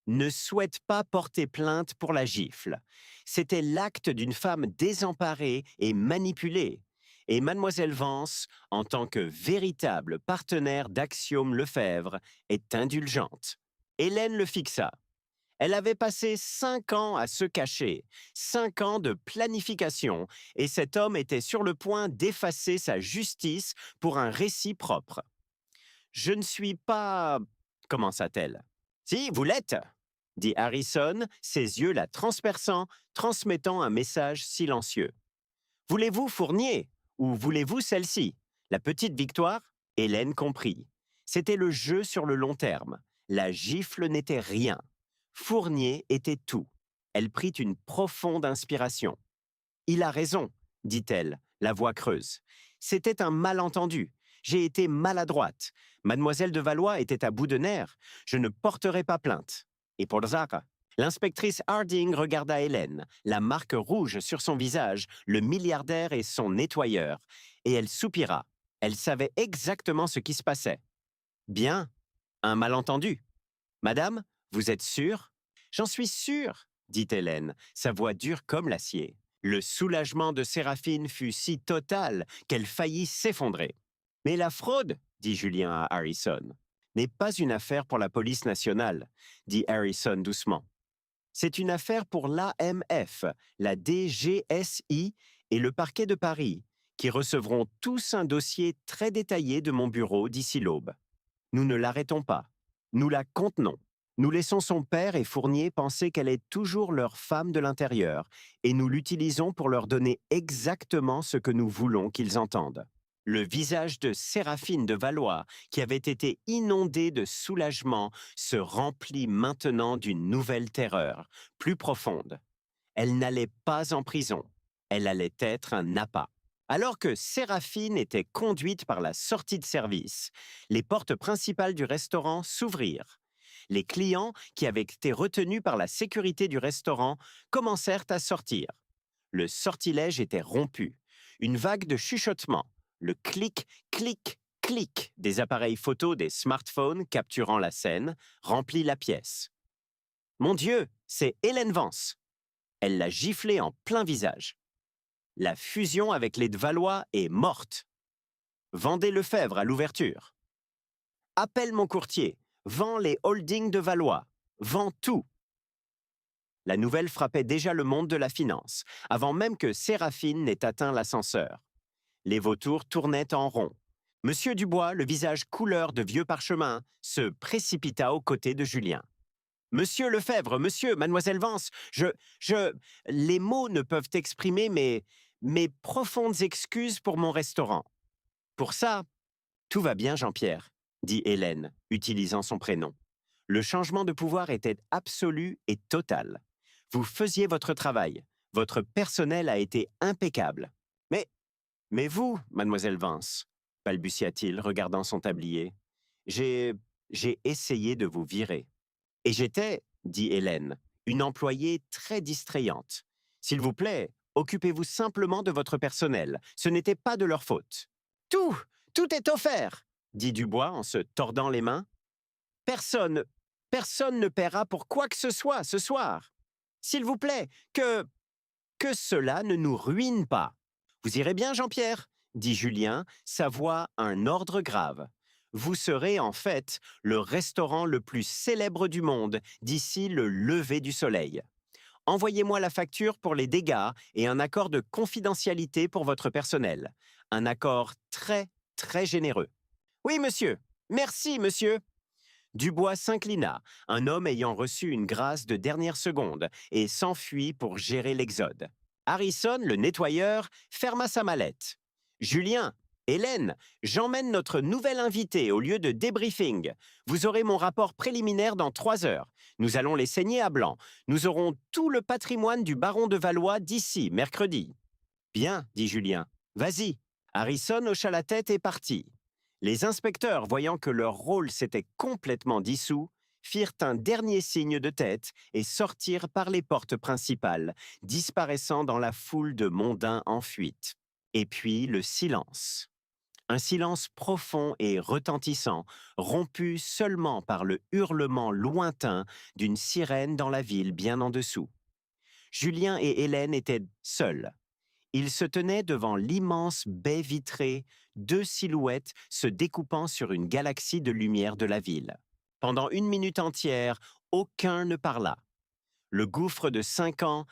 Ne souhaite pas porter plainte pour la gifle. C'était l'acte d'une femme désemparée et manipulée. Et Mademoiselle Vance, en tant que véritable partenaire d'Axiome Lefebvre, est indulgente. Hélène le fixa. Elle avait passé 5 ans à se cacher, 5 ans de planification, et cet homme était sur le point d'effacer sa justice pour un récit propre. « Je ne suis pas... » commença-t-elle. « Si, vous l'êtes. dit Harrison, ses yeux la transperçant, transmettant un message silencieux. Voulez-vous Fournier ou voulez-vous celle-ci? La petite victoire? Hélène comprit. C'était le jeu sur le long terme. La gifle n'était rien. Fournier était tout. Elle prit une profonde inspiration. Il a raison, dit-elle, la voix creuse. C'était un malentendu. J'ai été maladroite. Mademoiselle de Valois était à bout de nerfs. Je ne porterai pas plainte. Et pour Zara? L'inspectrice Harding regarda Hélène, la marque rouge sur son visage, le milliardaire et son nettoyeur, et elle soupira. Elle savait exactement ce qui se passait. Bien, un malentendu. Madame, vous êtes sûre? J'en suis sûre, dit Hélène, sa voix dure comme l'acier. Le soulagement de Séraphine fut si total qu'elle faillit s'effondrer. Mais la fraude, dit Julien à Harrison, n'est pas une affaire pour la police nationale, dit Harrison doucement. C'est une affaire pour l'AMF, la DGSI et le parquet de Paris, qui recevront tous un dossier très détaillé de mon bureau d'ici l'aube. Nous ne l'arrêtons pas. Nous la contenons. Nous laissons son père et Fournier penser qu'elle est toujours leur femme de l'intérieur, et nous l'utilisons pour leur donner exactement ce que nous voulons qu'ils entendent. Le visage de Séraphine de Valois, qui avait été inondé de soulagement, se remplit maintenant d'une nouvelle terreur, plus profonde. Elle n'allait pas en prison. Elle allait être un appât. Alors que Séraphine était conduite par la sortie de service, les portes principales du restaurant s'ouvrirent. Les clients, qui avaient été retenus par la sécurité du restaurant, commencèrent à sortir. Le sortilège était rompu. Une vague de chuchotements, le clic, clic, clic des appareils photo des smartphones capturant la scène, remplit la pièce. « Mon Dieu, c'est Hélène Vance !» Elle l'a giflé en plein visage. La fusion avec les de Valois est morte. Vendez Lefebvre à l'ouverture. Appelle mon courtier. Vends les holdings de Valois. Vends tout. La nouvelle frappait déjà le monde de la finance, avant même que Séraphine n'ait atteint l'ascenseur. Les vautours tournaient en rond. Monsieur Dubois, le visage couleur de vieux parchemin, se précipita aux côtés de Julien. « Monsieur Lefebvre, monsieur, mademoiselle Vance, les mots ne peuvent exprimer mes profondes excuses pour mon restaurant. Pour ça, tout va bien, Jean-Pierre, dit Hélène, utilisant son prénom. Le changement de pouvoir était absolu et total. Vous faisiez votre travail. Votre personnel a été impeccable. Mais vous, mademoiselle Vance, balbutia-t-il, regardant son tablier, j'ai essayé de vous virer. Et j'étais, dit Hélène, une employée très distrayante. S'il vous plaît, occupez-vous simplement de votre personnel. Ce n'était pas de leur faute. Tout est offert, dit Dubois en se tordant les mains. Personne ne paiera pour quoi que ce soit ce soir. S'il vous plaît, que cela ne nous ruine pas. Vous irez bien, Jean-Pierre, dit Julien, sa voix un ordre grave. Vous serez en fait le restaurant le plus célèbre du monde d'ici le lever du soleil. Envoyez-moi la facture pour les dégâts et un accord de confidentialité pour votre personnel. Un accord très, très généreux. Oui, monsieur. Merci, monsieur. Dubois s'inclina, un homme ayant reçu une grâce de dernière seconde, et s'enfuit pour gérer l'exode. Harrison, le nettoyeur, ferma sa mallette. Julien, Hélène, j'emmène notre nouvelle invitée au lieu de débriefing. Vous aurez mon rapport préliminaire dans 3 heures. Nous allons les saigner à blanc. Nous aurons tout le patrimoine du baron de Valois d'ici, mercredi. Bien, dit Julien. Vas-y. Harrison hocha la tête et partit. Les inspecteurs, voyant que leur rôle s'était complètement dissous, firent un dernier signe de tête et sortirent par les portes principales, disparaissant dans la foule de mondains en fuite. Et puis le silence. Un silence profond et retentissant, rompu seulement par le hurlement lointain d'une sirène dans la ville bien en dessous. Julien et Hélène étaient seuls. Ils se tenaient devant l'immense baie vitrée, 2 silhouettes se découpant sur une galaxie de lumière de la ville. Pendant 1 minute entière, aucun ne parla. Le gouffre de 5 ans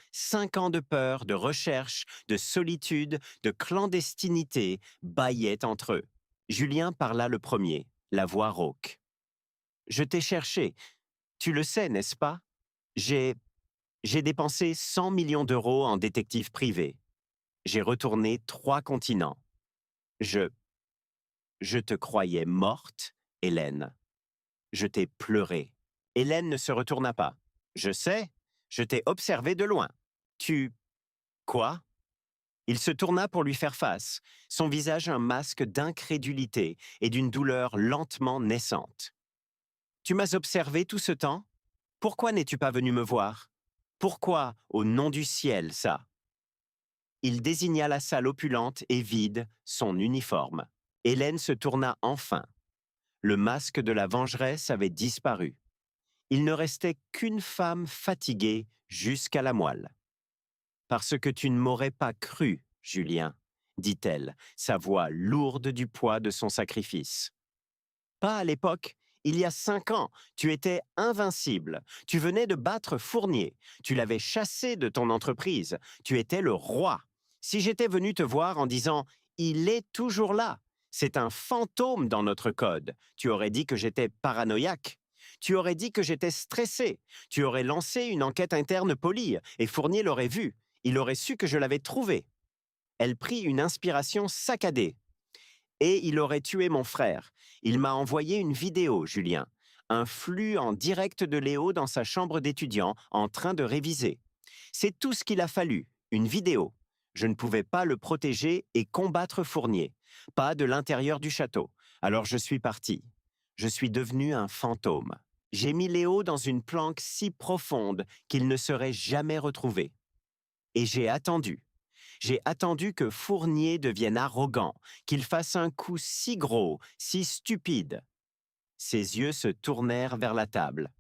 de peur, de recherche, de solitude, de clandestinité bâillait entre eux. Julien parla le premier, la voix rauque. « Je t'ai cherché. Tu le sais, n'est-ce pas? J'ai j'ai dépensé 100 millions d'euros en détective privé. J'ai retourné 3 continents. Je je te croyais morte, Hélène. Je t'ai pleuré. Hélène ne se retourna pas. Je sais, je t'ai observé de loin. Tu... Quoi? Il se tourna pour lui faire face, son visage un masque d'incrédulité et d'une douleur lentement naissante. Tu m'as observé tout ce temps? Pourquoi n'es-tu pas venu me voir? Pourquoi, au nom du ciel, ça? Il désigna la salle opulente et vide, son uniforme. Hélène se tourna enfin. Le masque de la vengeresse avait disparu. Il ne restait qu'une femme fatiguée jusqu'à la moelle. Parce que tu ne m'aurais pas cru, Julien, dit-elle, sa voix lourde du poids de son sacrifice. Pas à l'époque. Il y a 5 ans, tu étais invincible. Tu venais de battre Fournier. Tu l'avais chassé de ton entreprise. Tu étais le roi. Si j'étais venu te voir en disant « Il est toujours là », c'est un fantôme dans notre code, tu aurais dit que j'étais paranoïaque. Tu aurais dit que j'étais stressé. Tu aurais lancé une enquête interne polie et Fournier l'aurait vu. Il aurait su que je l'avais trouvé. Elle prit une inspiration saccadée. Et il aurait tué mon frère. Il m'a envoyé une vidéo, Julien. Un flux en direct de Léo dans sa chambre d'étudiant, en train de réviser. C'est tout ce qu'il a fallu, une vidéo. Je ne pouvais pas le protéger et combattre Fournier. Pas de l'intérieur du château. Alors je suis parti. Je suis devenu un fantôme. J'ai mis Léo dans une planque si profonde qu'il ne serait jamais retrouvé. Et j'ai attendu. J'ai attendu que Fournier devienne arrogant, qu'il fasse un coup si gros, si stupide. Ses yeux se tournèrent vers la table.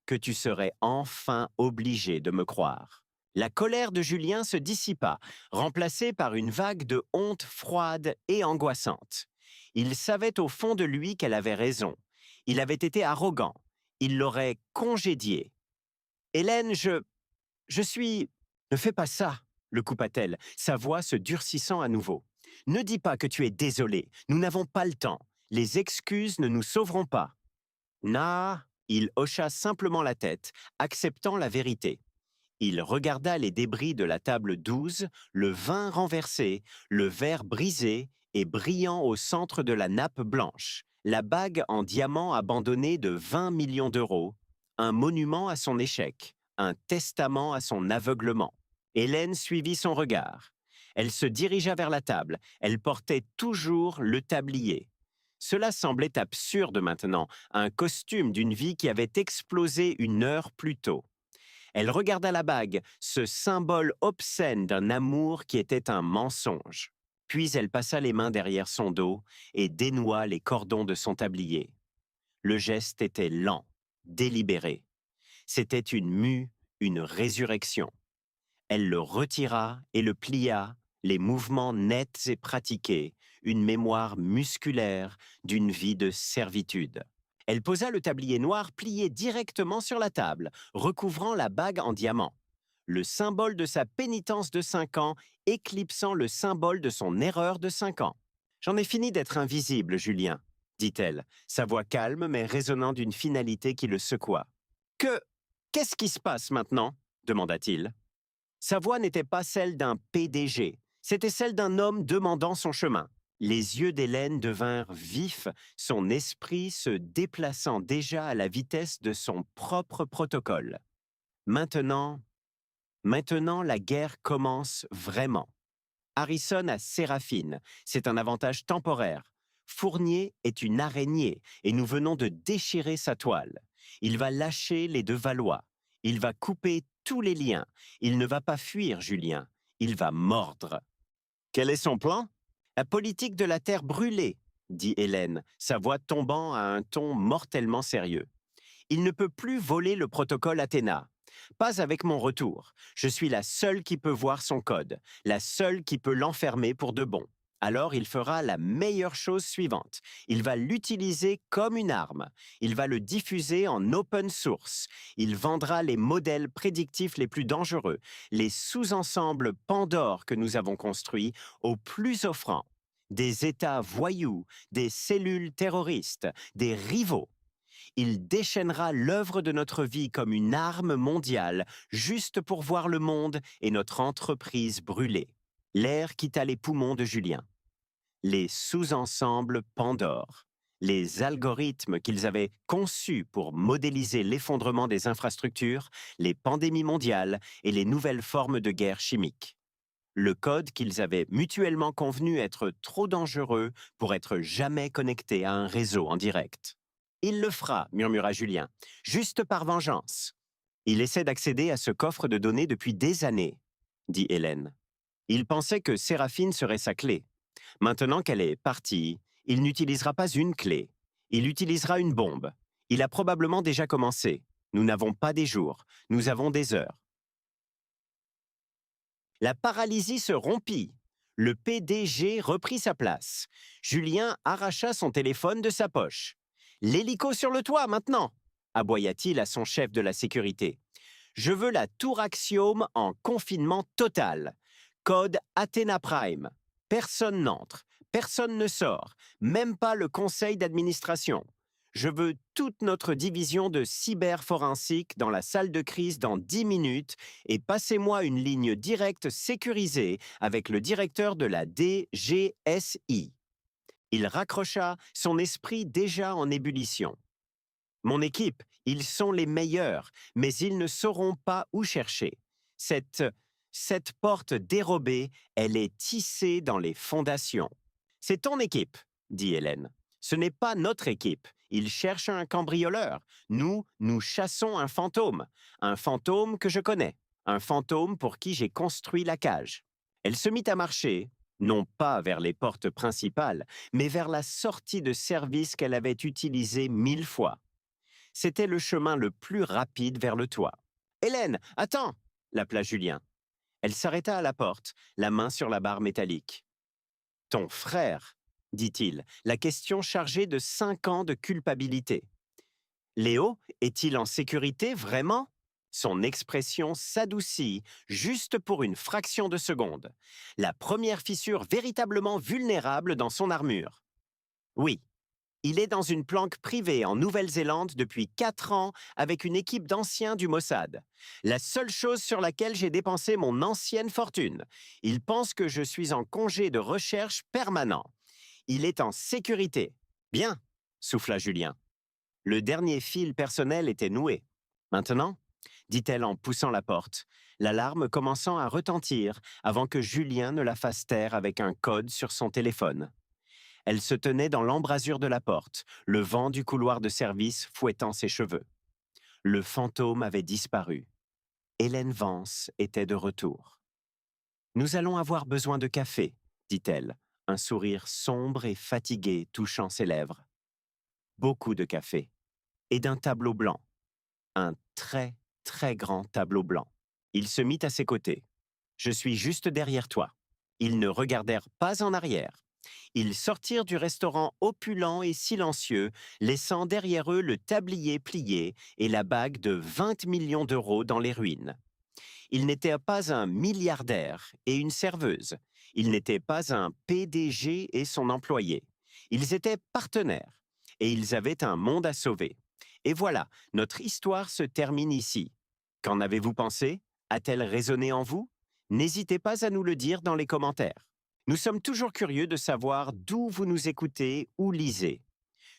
Que tu serais enfin obligé de me croire. La colère de Julien se dissipa, remplacée par une vague de honte froide et angoissante. Il savait au fond de lui qu'elle avait raison. Il avait été arrogant. Il l'aurait congédié. Hélène, je suis... Ne fais pas ça, le coupa-t-elle, sa voix se durcissant à nouveau. Ne dis pas que tu es désolé, nous n'avons pas le temps. Les excuses ne nous sauveront pas. Na, il hocha simplement la tête, acceptant la vérité. Il regarda les débris de la table 12, le vin renversé, le verre brisé et brillant au centre de la nappe blanche, la bague en diamant abandonnée de 20 millions d'euros, un monument à son échec, un testament à son aveuglement. Hélène suivit son regard. Elle se dirigea vers la table. Elle portait toujours le tablier. Cela semblait absurde maintenant, un costume d'une vie qui avait explosé une heure plus tôt. Elle regarda la bague, ce symbole obscène d'un amour qui était un mensonge. Puis elle passa les mains derrière son dos et dénoua les cordons de son tablier. Le geste était lent, délibéré. C'était une mue, une résurrection. Elle le retira et le plia, les mouvements nets et pratiqués, une mémoire musculaire d'une vie de servitude. Elle posa le tablier noir plié directement sur la table, recouvrant la bague en diamant. Le symbole de sa pénitence de 5 ans éclipsant le symbole de son erreur de 5 ans. J'en ai fini d'être invisible, Julien, dit-elle, sa voix calme mais résonnant d'une finalité qui le secoua. Qu'est-ce qui se passe maintenant? Demanda-t-il. Sa voix n'était pas celle d'un PDG, c'était celle d'un homme demandant son chemin. Les yeux d'Hélène devinrent vifs, son esprit se déplaçant déjà à la vitesse de son propre protocole. Maintenant, la guerre commence vraiment. Harrison a Séraphine, c'est un avantage temporaire. Fournier est une araignée et nous venons de déchirer sa toile. Il va lâcher les deux Valois. Il va couper tous les liens. Il ne va pas fuir, Julien. Il va mordre. Quel est son plan? La politique de la terre brûlée, dit Hélène, sa voix tombant à un ton mortellement sérieux. Il ne peut plus voler le protocole Athéna. Pas avec mon retour. Je suis la seule qui peut voir son code, la seule qui peut l'enfermer pour de bon. Alors il fera la meilleure chose suivante. Il va l'utiliser comme une arme. Il va le diffuser en open source. Il vendra les modèles prédictifs les plus dangereux, les sous-ensembles Pandore que nous avons construits, aux plus offrants. Des États voyous, des cellules terroristes, des rivaux. Il déchaînera l'œuvre de notre vie comme une arme mondiale, juste pour voir le monde et notre entreprise brûler. L'air quitta les poumons de Julien. Les sous-ensembles Pandore, les algorithmes qu'ils avaient conçus pour modéliser l'effondrement des infrastructures, les pandémies mondiales et les nouvelles formes de guerre chimique. Le code qu'ils avaient mutuellement convenu être trop dangereux pour être jamais connecté à un réseau en direct. Il le fera, murmura Julien, juste par vengeance. Il essaie d'accéder à ce coffre de données depuis des années, dit Hélène. Il pensait que Séraphine serait sa clé. Maintenant qu'elle est partie, il n'utilisera pas une clé. Il utilisera une bombe. Il a probablement déjà commencé. Nous n'avons pas des jours, nous avons des heures. La paralysie se rompit. Le PDG reprit sa place. Julien arracha son téléphone de sa poche. « L'hélico sur le toit, maintenant !» aboya-t-il à son chef de la sécurité. « Je veux la tour Axiome en confinement total. Code Athena Prime. Personne n'entre, personne ne sort, même pas le conseil d'administration. Je veux toute notre division de cyberforensique dans la salle de crise dans 10 minutes et passez-moi une ligne directe sécurisée avec le directeur de la DGSI. » Il raccrocha, son esprit déjà en ébullition. « Mon équipe, ils sont les meilleurs, mais ils ne sauront pas où chercher. Cette porte dérobée, elle est tissée dans les fondations. »« C'est ton équipe, » dit Hélène. « Ce n'est pas notre équipe. Ils cherchent un cambrioleur. Nous chassons un fantôme que je connais, un fantôme pour qui j'ai construit la cage. » Elle se mit à marcher, non pas vers les portes principales, mais vers la sortie de service qu'elle avait utilisée 1000 fois. C'était le chemin le plus rapide vers le toit. « Hélène, attends !» l'appela Julien. Elle s'arrêta à la porte, la main sur la barre métallique. « Ton frère !» dit-il, la question chargée de 5 ans de culpabilité. « Léo est-il en sécurité, vraiment ?» Son expression s'adoucit juste pour une fraction de seconde. La première fissure véritablement vulnérable dans son armure. « Oui, il est dans une planque privée en Nouvelle-Zélande depuis 4 ans avec une équipe d'anciens du Mossad. La seule chose sur laquelle j'ai dépensé mon ancienne fortune. Il pense que je suis en congé de recherche permanent. Il est en sécurité. »« Bien, » souffla Julien. Le dernier fil personnel était noué. « Maintenant ?» dit-elle en poussant la porte, l'alarme commençant à retentir avant que Julien ne la fasse taire avec un code sur son téléphone. Elle se tenait dans l'embrasure de la porte, le vent du couloir de service fouettant ses cheveux. Le fantôme avait disparu. Hélène Vance était de retour. « Nous allons avoir besoin de café, » dit-elle, un sourire sombre et fatigué touchant ses lèvres. Beaucoup de café. Et d'un tableau blanc. Un très, très grand tableau blanc. Il se mit à ses côtés. « Je suis juste derrière toi. » Ils ne regardèrent pas en arrière. Ils sortirent du restaurant opulent et silencieux, laissant derrière eux le tablier plié et la bague de 20 millions d'euros dans les ruines. Il n'était pas un milliardaire et une serveuse. Il n'était pas un PDG et son employé. Ils étaient partenaires et ils avaient un monde à sauver. Et voilà, notre histoire se termine ici. Qu'en avez-vous pensé? A-t-elle résonné en vous? N'hésitez pas à nous le dire dans les commentaires. Nous sommes toujours curieux de savoir d'où vous nous écoutez ou lisez.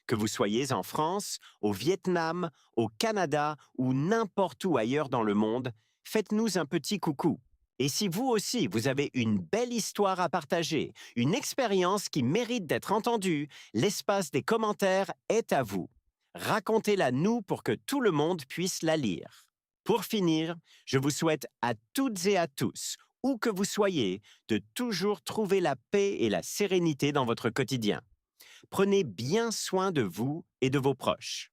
Que vous soyez en France, au Vietnam, au Canada ou n'importe où ailleurs dans le monde, faites-nous un petit coucou. Et si vous aussi, vous avez une belle histoire à partager, une expérience qui mérite d'être entendue, l'espace des commentaires est à vous. Racontez-la nous pour que tout le monde puisse la lire. Pour finir, je vous souhaite à toutes et à tous, où que vous soyez, de toujours trouver la paix et la sérénité dans votre quotidien. Prenez bien soin de vous et de vos proches.